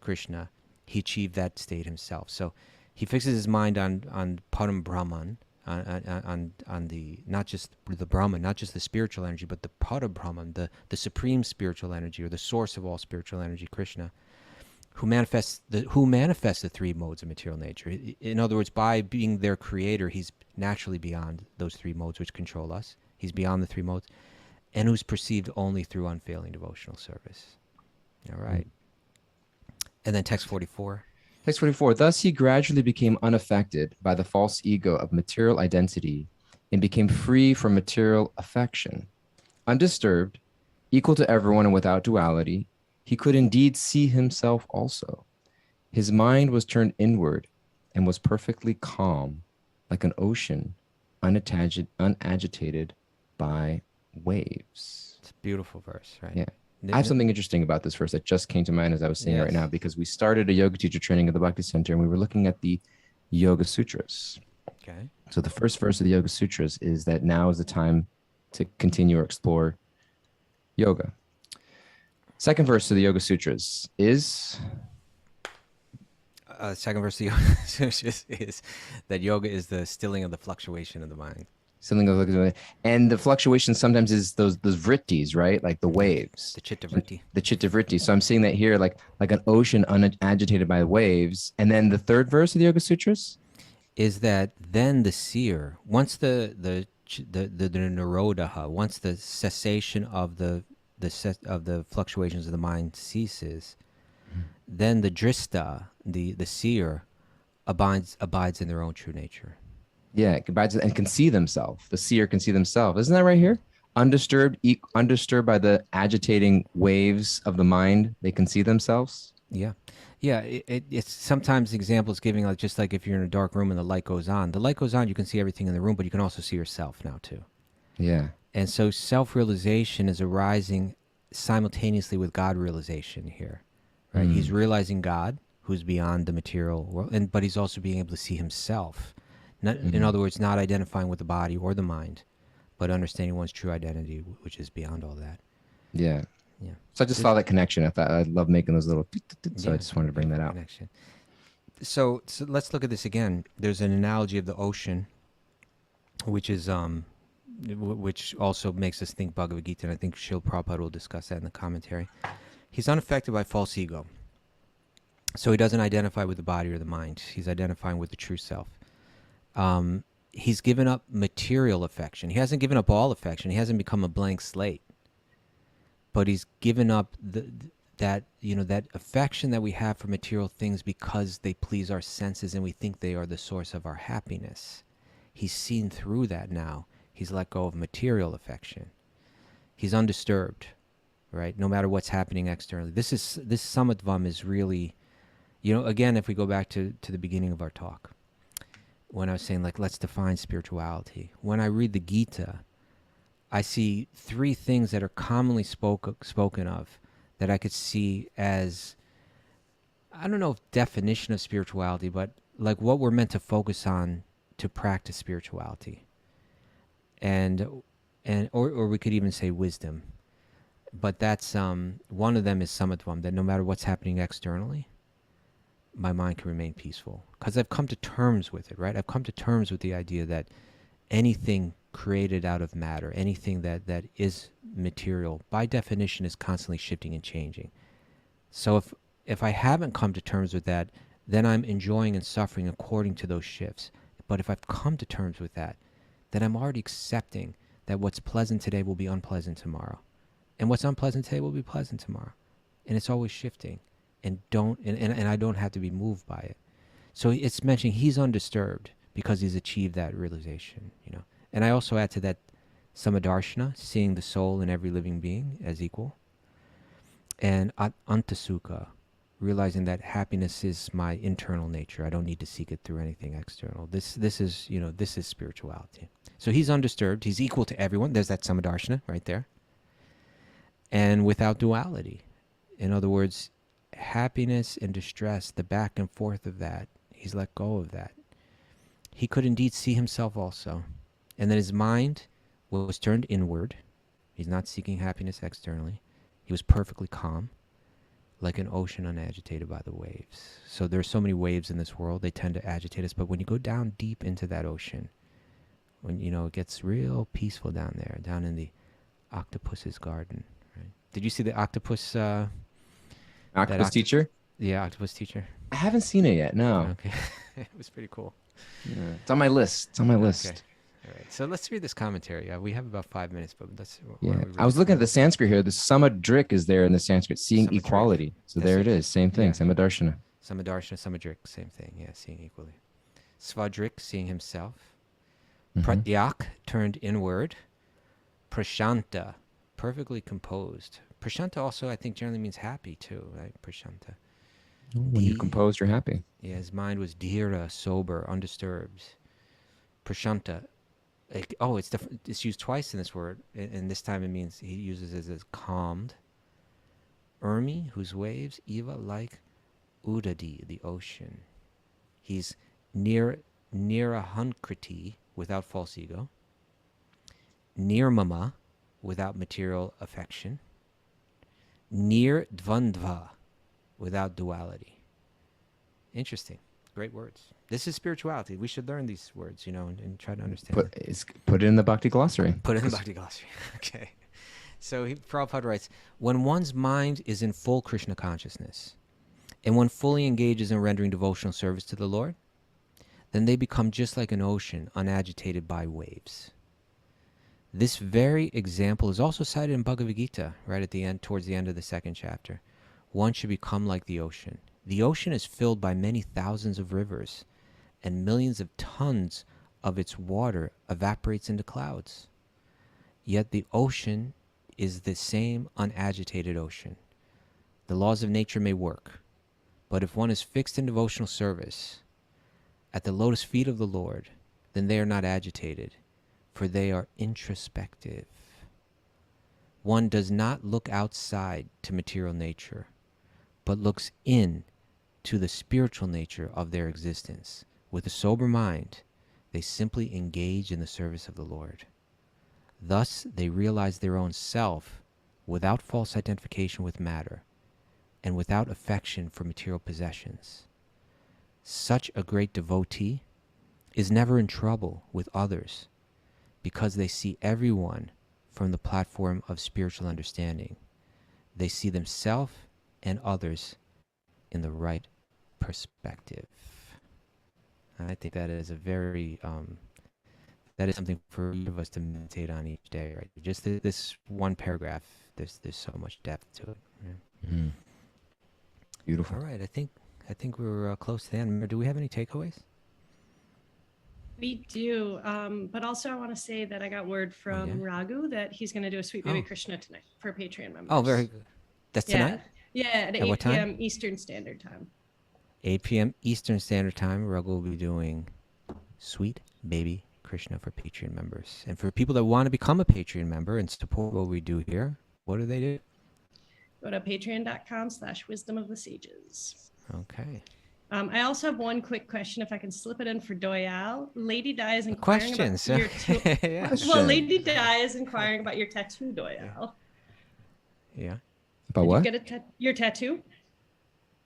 Krishna, he achieved that state himself. So he fixes his mind on Param Brahman, on the, not just the Brahman, not just the spiritual energy, but the Para Brahman, the supreme spiritual energy, or the source of all spiritual energy, Krishna, who manifests the three modes of material nature. In other words, by being their creator, he's naturally beyond those three modes which control us. He's beyond the three modes, and who's perceived only through unfailing devotional service. All right. And then text 44. Text 44. Thus he gradually became unaffected by the false ego of material identity and became free from material affection. Undisturbed, equal to everyone and without duality, he could indeed see himself also. His mind was turned inward and was perfectly calm, like an ocean, unagitated by waves. It's a beautiful verse, right? Yeah. I have something interesting about this verse that just came to mind as I was saying right now, because we started a yoga teacher training at the Bhakti Center, and we were looking at the Yoga Sutras. Okay. So the first verse of the Yoga Sutras is that now is the time to continue or explore yoga. Second verse of the Yoga Sutras is... Second verse of the Yoga Sutras is that yoga is the stilling of the fluctuation of the mind. Something like, and the fluctuation sometimes is those vrittis, right? Like the waves, The chitta vritti. the chitta vritti. So I'm seeing that here, like an ocean unagitated by waves. And then the third verse of the Yoga Sutras. Is that then the seer, once the nirodha, once the cessation of the fluctuations of the mind ceases, then the drista, the seer, abides in their own true nature. Yeah, it abides and can see themselves. The seer can see themselves. Isn't that right here? Undisturbed by the agitating waves of the mind, they can see themselves. Yeah. Yeah, it's sometimes examples giving like just like if you're in a dark room and the light goes on. The light goes on, you can see everything in the room, but you can also see yourself now too. Yeah. And so self-realization is arising simultaneously with God realization here. Right? He's realizing God, who's beyond the material world, but he's also being able to see himself. Not, in other words, not identifying with the body or the mind, but understanding one's true identity, which is beyond all that. Yeah. Yeah. So I just saw that connection. I thought I love making those little. So I just wanted to bring that out. Connection. So let's look at this again. There's an analogy of the ocean, which is which also makes us think Bhagavad Gita, and I think Srila Prabhupada will discuss that in the commentary. He's unaffected by false ego. So he doesn't identify with the body or the mind. He's identifying with the true self. He's given up material affection. He hasn't given up all affection. He hasn't become a blank slate. But he's given up that affection that we have for material things because they please our senses and we think they are the source of our happiness. He's seen through that now. He's let go of material affection. He's undisturbed, right? No matter what's happening externally. This samatvam is really, again, if we go back to the beginning of our talk, when I was saying like, let's define spirituality. When I read the Gita, I see three things that are commonly spoken of that I could see as, I don't know if definition of spirituality, but like what we're meant to focus on to practice spirituality. Or we could even say wisdom. But that's, one of them is samatvam, that no matter what's happening externally, my mind can remain peaceful. Because I've come to terms with it, right? I've come to terms with the idea that anything created out of matter, anything that is material, by definition is constantly shifting and changing. So if I haven't come to terms with that, then I'm enjoying and suffering according to those shifts. But if I've come to terms with that, then I'm already accepting that what's pleasant today will be unpleasant tomorrow. And what's unpleasant today will be pleasant tomorrow. And it's always shifting. And I don't have to be moved by it. So it's mentioning he's undisturbed because he's achieved that realization, And I also add to that samadarshana, seeing the soul in every living being as equal. And antasukha, realizing that happiness is my internal nature. I don't need to seek it through anything external. This is spirituality. So he's undisturbed. He's equal to everyone. There's that samadarshana right there. And without duality. In other words, happiness and distress, the back and forth of that, he's let go of that. He could indeed see himself also. And then his mind was turned inward. He's not seeking happiness externally. He was perfectly calm, like an ocean unagitated by the waves. So there's so many waves in this world, they tend to agitate us. But when you go down deep into that ocean, when, it gets real peaceful down there, down in the octopus's garden. Right? Did you see the octopus... Octopus teacher? Yeah, octopus teacher. I haven't seen it yet. No. Okay. It was pretty cool. Yeah. It's on my list. It's on my list. Okay. All right. So let's read this commentary. We have about 5 minutes, but let's... Yeah. I was looking at the Sanskrit here. The samadrik is there in the Sanskrit, seeing Samadrik. equality. So That's there it. it is. Same thing. Yeah. Samadarshana. Samadarshana, samadrik, same thing. Yeah, seeing equally. Svadrik, seeing himself. Mhm. Pratyak, turned inward. Prashanta, perfectly composed. Prashanta also, I think, generally means happy too, right? Prashanta. When you're composed, you're happy. Yeah, his mind was dhira, sober, undisturbed. Prashanta. It's used twice in this word, and this time it means he uses it as calmed. Urmi, whose waves, Eva, like Udadi, the ocean. He's near a hunkriti, without false ego. Nirmama, without material affection. Near dvandva, without duality. Interesting. Great words. This is spirituality. We should learn these words, and try to understand Put it in the Bhakti glossary. Put it in the Bhakti glossary. Okay. So Prabhupada writes, when one's mind is in full Krishna consciousness, and one fully engages in rendering devotional service to the Lord, then they become just like an ocean, unagitated by waves. This very example is also cited in Bhagavad Gita, right at the end, towards the end of the 2nd chapter. One should become like the ocean. The ocean is filled by many thousands of rivers, and millions of tons of its water evaporates into clouds. Yet the ocean is the same unagitated ocean. The laws of nature may work, but if one is fixed in devotional service at the lotus feet of the Lord, then they are not agitated, for they are introspective. One does not look outside to material nature, but looks in to the spiritual nature of their existence. With a sober mind, they simply engage in the service of the Lord. Thus, they realize their own self without false identification with matter and without affection for material possessions. Such a great devotee is never in trouble with others because they see everyone from the platform of spiritual understanding. They see themselves and others in the right perspective. I think that is a very that is something for each of us to meditate on each day, right? Just this one paragraph, there's so much depth to it. Yeah. Mm. Beautiful. All right, I think we're close to the end. Do we have any takeaways? We do, but also I want to say that I got word from Raghu that he's going to do a Sweet Baby Krishna tonight for Patreon members. Oh, very good. That's tonight? Yeah, at 8 p.m. Eastern Standard Time. 8 p.m. Eastern Standard Time, Raghu will be doing Sweet Baby Krishna for Patreon members. And for people that want to become a Patreon member and support what we do here, what do they do? Go to patreon.com/wisdom of the sages. Okay. I also have one quick question, if I can slip it in for Doyle. Lady Di is inquiring about your well, Lady Di is inquiring about your tattoo, Doyle. Yeah. About what? Did you get your tattoo?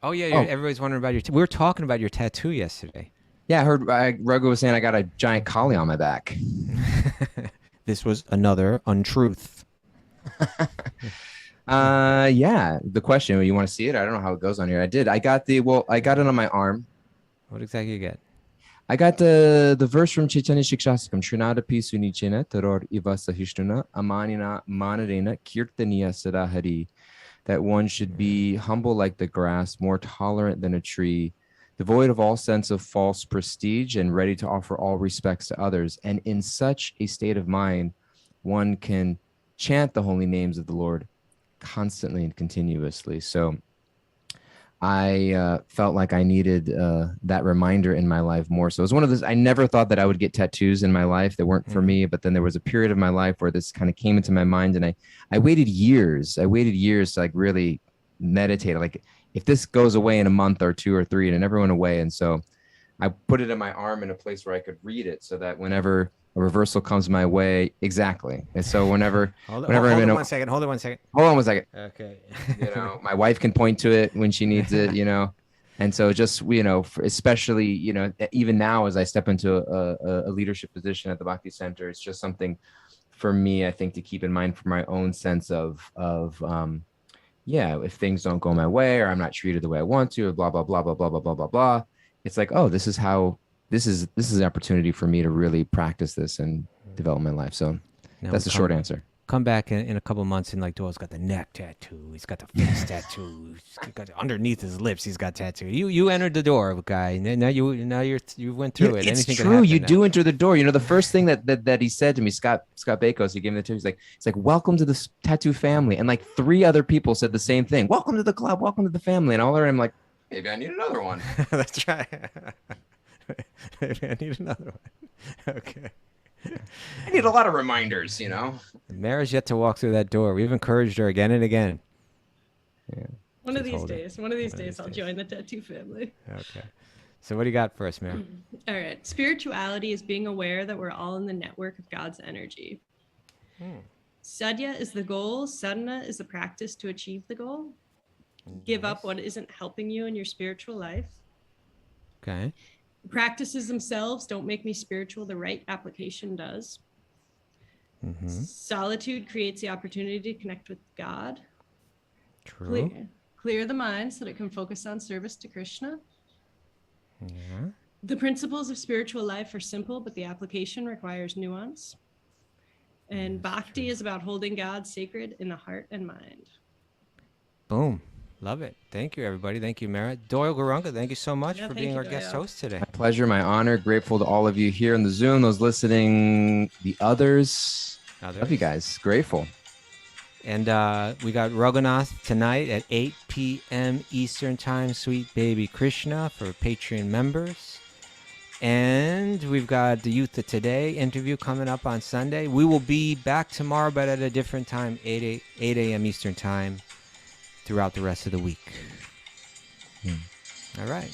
Oh yeah, everybody's wondering about your. We were talking about your tattoo yesterday. Yeah, I heard Raghu was saying I got a giant collie on my back. This was another untruth. Yeah. The question, you want to see it? I don't know how it goes on here. I did. I got it on my arm. What exactly you get? I got the verse from Chaitanya Shikshastakam, Srinadapi Sunichena Taror Iva Sahishtuna Amanina Manarena Kirtaniya Sadahari, that one should be humble like the grass, more tolerant than a tree, devoid of all sense of false prestige, and ready to offer all respects to others. And in such a state of mind, one can chant the holy names of the Lord constantly and continuously. So I felt like I needed that reminder in my life more. So it was one of those, I never thought that I would get tattoos in my life that weren't for me, but then there was a period of my life where this kind of came into my mind, and I waited years to like really meditate. Like, if this goes away in a month or 2 or 3, and it never went away. And so I put it in my arm in a place where I could read it, so that whenever a reversal comes my way, exactly. And so whenever hold on one second. Hold on one second. Okay. My wife can point to it when she needs it, And so just, especially, even now as I step into a leadership position at the Bhakti Center, it's just something for me, I think, to keep in mind for my own sense of if things don't go my way, or I'm not treated the way I want to, or blah, blah, blah, blah, blah, blah, blah, blah, blah. It's like, oh, this is an opportunity for me to really practice this and develop my life. So that's the short answer. Come back in a couple months, and like Doyle's got the neck tattoo, he's got the face tattoo, he's got underneath his lips, he's got tattoo. You entered the door, guy. Now you went through it. It's Anything true. You do enter the door. The first thing that he said to me, Scott Bakos, he gave me the tattoo. He's like, welcome to the tattoo family. And like 3 other people said the same thing. Welcome to the club. Welcome to the family. And all around, I'm like, maybe I need another one. That's right. Maybe I need another one. Okay. I need a lot of reminders, Mara's yet to walk through that door. We've encouraged her again and again. Yeah. One of these days, I'll join the tattoo family. Okay. So what do you got for us, Mara? All right. Spirituality is being aware that we're all in the network of God's energy. Sadhya is the goal. Sadhana is the practice to achieve the goal. Give up what isn't helping you in your spiritual life. Okay. The practices themselves don't make me spiritual. The right application does. Solitude creates the opportunity to connect with God. True. Clear the mind so that it can focus on service to Krishna. Yeah. The principles of spiritual life are simple, but the application requires nuance. And bhakti is about holding God sacred in the heart and mind. Boom. Love it. Thank you, everybody. Thank you, Mara. Doyle Garanga, thank you so much Yeah, for thank being you, our guest Doyle. host today. My pleasure, my honor. Grateful to all of you here in the Zoom, those listening, the others. Love you guys. Grateful. And we got Raghunath tonight at 8 p.m. Eastern Time, Sweet Baby Krishna for Patreon members. And we've got the Youth of Today interview coming up on Sunday. We will be back tomorrow, but at a different time, 8 a.m. Eastern Time throughout the rest of the week. All right.